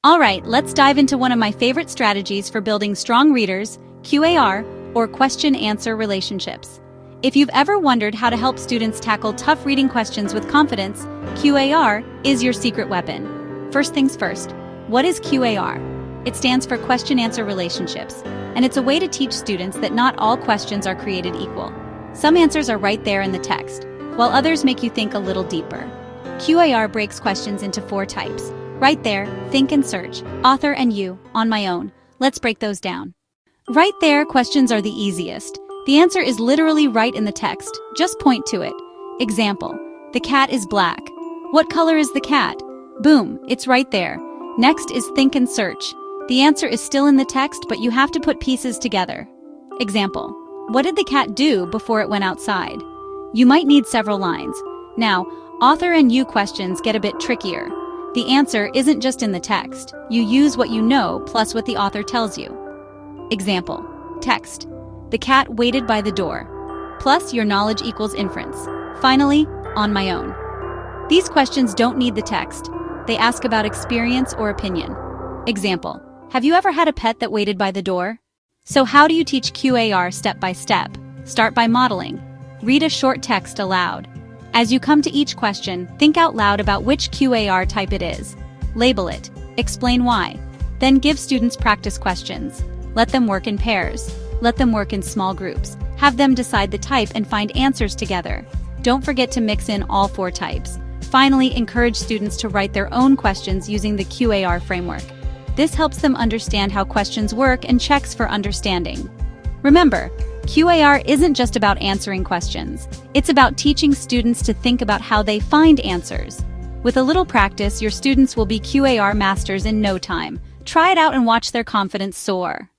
Alright, let's dive into one of my favorite strategies for building strong readers, QAR, or question-answer relationships. If you've ever wondered how to help students tackle tough reading questions with confidence, QAR is your secret weapon. First things first, what is QAR? It stands for question-answer relationships, and it's a way to teach students that not all questions are created equal. Some answers are right there in the text, while others make you think a little deeper. QAR breaks questions into 4 types. Right there, think and search, author and you, on my own. Let's break those down. Right there questions are the easiest. The answer is literally right in the text. Just point to it. Example, the cat is black. What color is the cat? Boom, it's right there. Next is think and search. The answer is still in the text, but you have to put pieces together. Example, what did the cat do before it went outside? You might need several lines. Now, author and you questions get a bit trickier. The answer isn't just in the text. You use what you know plus what the author tells you. Example, text, the cat waited by the door, plus your knowledge equals inference. Finally, on my own. These questions don't need the text. They ask about experience or opinion. Example, have you ever had a pet that waited by the door? So how do you teach QAR step by step? Start by modeling. Read a short text aloud. As you come to each question, think out loud about which QAR type it is. Label it. Explain why. Then give students practice questions. Let them work in pairs. Let them work in small groups. Have them decide the type and find answers together. Don't forget to mix in all 4 types. Finally, encourage students to write their own questions using the QAR framework. This helps them understand how questions work and checks for understanding. Remember, QAR isn't just about answering questions. It's about teaching students to think about how they find answers. With a little practice, your students will be QAR masters in no time. Try it out and watch their confidence soar.